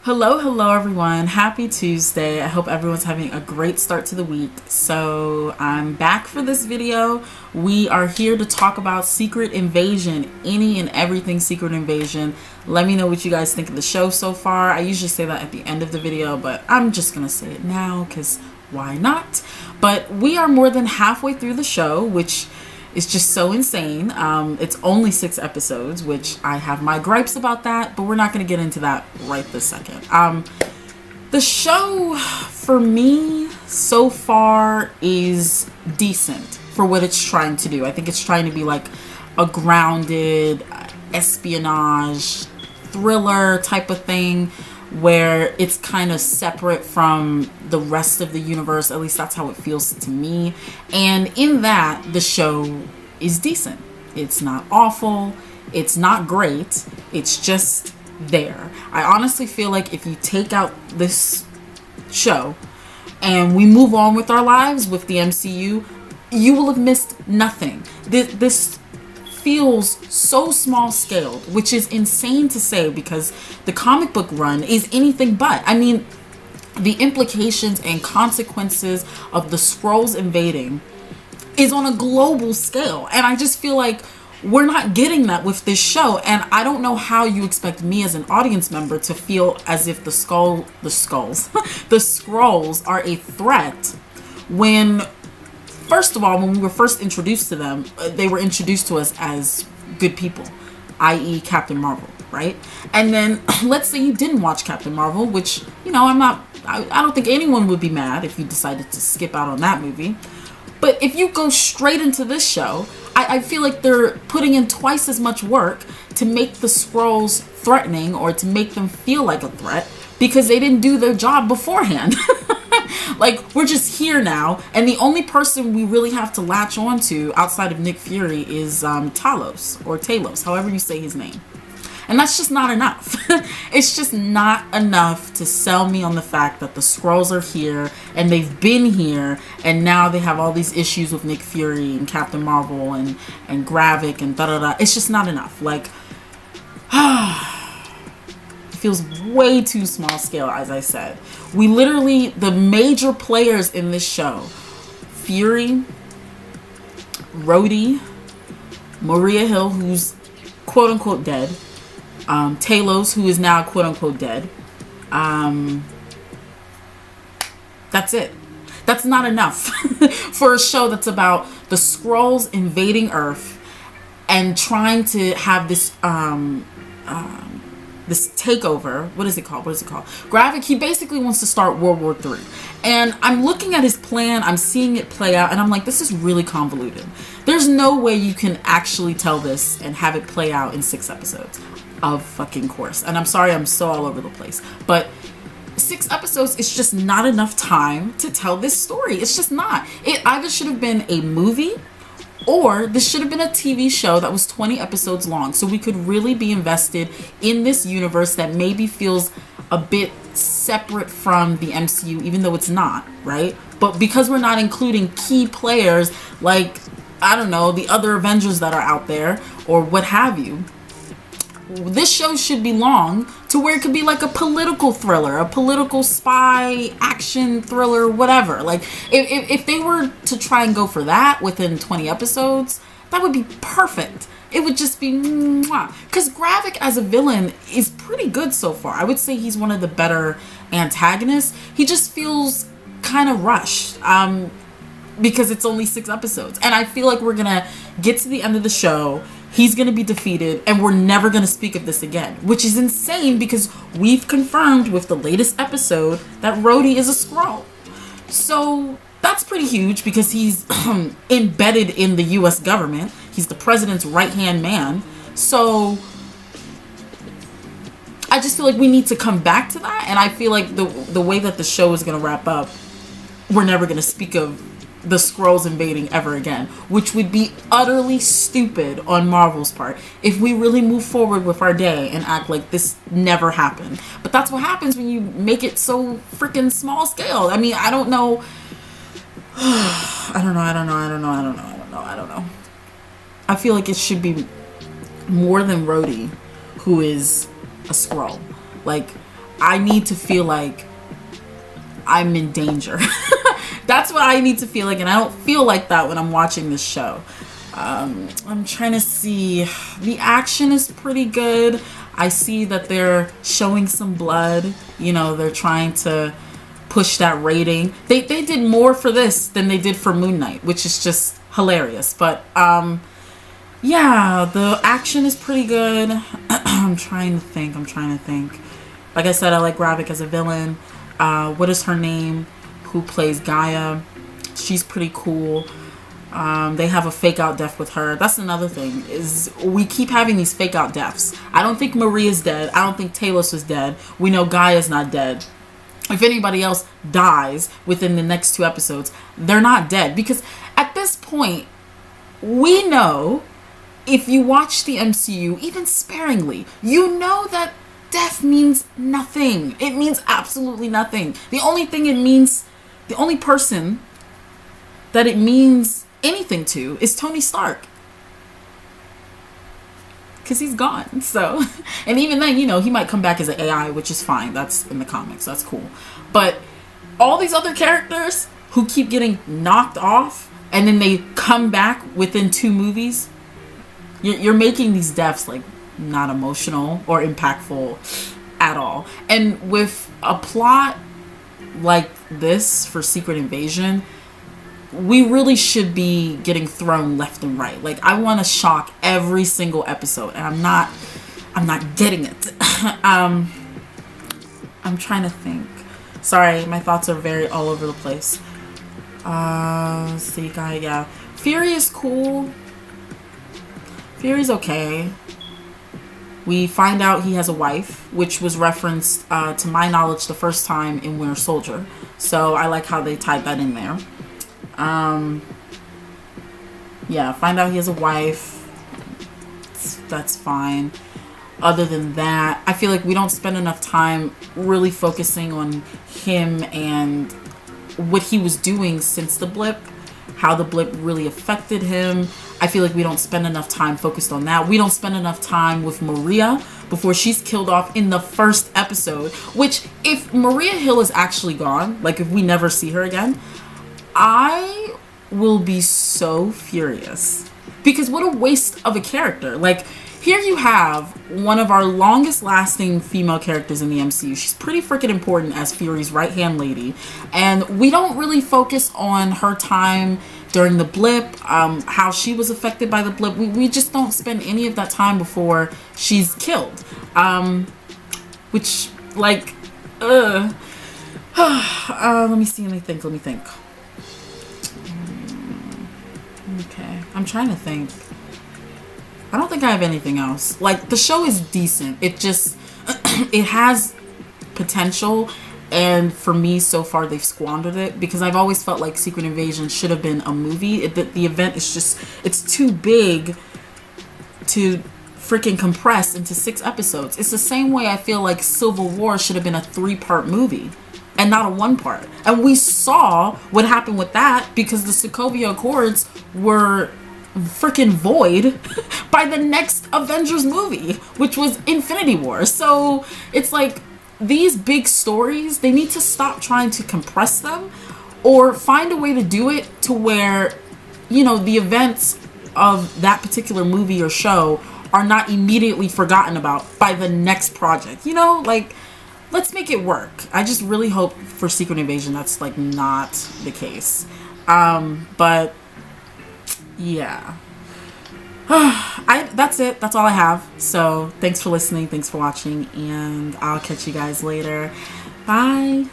Hello everyone. Happy Tuesday. I hope everyone's having a great start to the week. So I'm back for this video. We are here to talk about Secret Invasion, any and everything Secret Invasion. Let me know what you guys think of the show so far. I usually say that at the end of the video, but I'm just gonna say it now because why not? But we are more than halfway through the show, which is just so insane. It's only 6 episodes, which I have my gripes about that, but we're not going to get into that right this second. The show, for me, so far is decent for what it's trying to do. I think it's trying to be like a grounded espionage thriller type of thing, where it's kind of separate from the rest of the universe. At least that's how it feels to me. And in that, the show is decent. It's not awful. It's not great. It's just there. I honestly feel like if you take out this show and we move on with our lives with the MCU, you will have missed nothing. This feels so small scaled, which is insane to say because the comic book run is anything but. I mean, the implications and consequences of the Skrulls invading is on a global scale, and I just feel like we're not getting that with this show. And I don't know how you expect me as an audience member to feel as if the Skrulls are a threat when, first of all, when we were first introduced to them, they were introduced to us as good people, i.e. Captain Marvel, right? And then let's say you didn't watch Captain Marvel, which, you know, I don't think anyone would be mad if you decided to skip out on that movie. But if you go straight into this show, I feel like they're putting in twice as much work to make the Skrulls threatening or to make them feel like a threat because they didn't do their job beforehand. Like, we're just here now, and the only person we really have to latch on to outside of Nick Fury is Talos, however you say his name. And that's just not enough. It's just not enough to sell me on the fact that the Skrulls are here, and they've been here, and now they have all these issues with Nick Fury and Captain Marvel and Gravik and da-da-da. It's just not enough. Like, it feels way too small scale, as I said. We literally, the major players in this show, Fury, Rhodey, Maria Hill, who's quote-unquote dead, Talos, who is now quote-unquote dead. That's it. That's not enough for a show that's about the Skrulls invading Earth and trying to have this this takeover. What is it called? Gravik, he basically wants to start World War III. And I'm looking at his plan, I'm seeing it play out, and I'm like, this is really convoluted. There's no way you can actually tell this and have it play out in 6 episodes. Of fucking course. And I'm sorry I'm so all over the place. But 6 episodes is just not enough time to tell this story. It's just not. It either should have been a movie or this should have been a TV show that was 20 episodes long, so we could really be invested in this universe that maybe feels a bit separate from the MCU, even though it's not, right? But because we're not including key players like, I don't know, the other Avengers that are out there or what have you, this show should be long to where it could be like a political thriller, a political spy action thriller, whatever. Like, if they were to try and go for that within 20 episodes, that would be perfect. It would just be mwah. Because Gravik as a villain is pretty good so far. I would say he's one of the better antagonists. He just feels kind of rushed because it's only 6 episodes. And I feel like we're going to get to the end of the show, he's going to be defeated, and we're never going to speak of this again. Which is insane because we've confirmed with the latest episode that Rhodey is a Skrull. So that's pretty huge because he's embedded in the US government. He's the president's right-hand man. So I just feel like we need to come back to that. And I feel like the way that the show is going to wrap up, we're never going to speak of the Skrulls invading ever again, which would be utterly stupid on Marvel's part if we really move forward with our day and act like this never happened. But that's what happens when you make it so freaking small scale. I mean, I don't know. I don't know. I feel like it should be more than Rhodey, who is a Skrull. Like, I need to feel like I'm in danger. That's what I need to feel like, and I don't feel like that when I'm watching this show. I'm trying to see. The action is pretty good. I see that they're showing some blood. You know, they're trying to push that rating. They did more for this than they did for Moon Knight, which is just hilarious. But yeah, the action is pretty good. I'm trying to think. Like I said, I like Gravik as a villain. What is her name? Who plays Gaia? She's pretty cool. They have a fake out death with her. That's another thing, is we keep having these fake out deaths. I don't think Maria's dead. I don't think Talos is dead. We know Gaia's not dead. If anybody else dies within the next 2 episodes, they're not dead. Because at this point, we know, if you watch the MCU, even sparingly, you know that death means nothing. It means absolutely nothing. The only person that it means anything to is Tony Stark. Because he's gone. So, and even then, you know, he might come back as an AI, which is fine. That's in the comics. That's cool. But all these other characters who keep getting knocked off and then they come back within 2 movies, you're making these deaths like not emotional or impactful at all. And with a plot like this for Secret Invasion, we really should be getting thrown left and right. Like, I want to shock every single episode, and I'm not getting it. I'm trying to think. Sorry, my thoughts are very all over the place. Let's see, guy, yeah. Fury is cool. Fury's okay. We find out he has a wife, which was referenced, to my knowledge, the first time in Winter Soldier. So I like how they tied that in there. Yeah, find out he has a wife. That's fine. Other than that, I feel like we don't spend enough time really focusing on him and what he was doing since the blip, how the blip really affected him. I feel like we don't spend enough time focused on that. We don't spend enough time with Maria before she's killed off in the first episode, which, if Maria Hill is actually gone, like if we never see her again, I will be so furious, because what a waste of a character. Like, here you have one of our longest lasting female characters in the MCU. She's pretty freaking important as Fury's right hand lady, and we don't really focus on her time during the blip, how she was affected by the blip. We just don't spend any of that time before she's killed, which, like, let me see, let me think. Okay, I'm trying to think. I don't think I have anything else. Like, the show is decent. It just, it has potential, and for me, so far, they've squandered it, because I've always felt like Secret Invasion should have been a movie. The event is just, it's too big to freaking compress into 6 episodes. It's the same way I feel like Civil War should have been a 3-part movie and not a 1-part. And we saw what happened with that, because the Sokovia Accords were freaking void by the next Avengers movie, which was Infinity War. So it's like, these big stories, they need to stop trying to compress them, or find a way to do it to where, you know, the events of that particular movie or show are not immediately forgotten about by the next project. You know, like, let's make it work. I just really hope for Secret Invasion that's like not the case. But yeah. That's it. That's all I have. So thanks for listening. Thanks for watching. And I'll catch you guys later. Bye.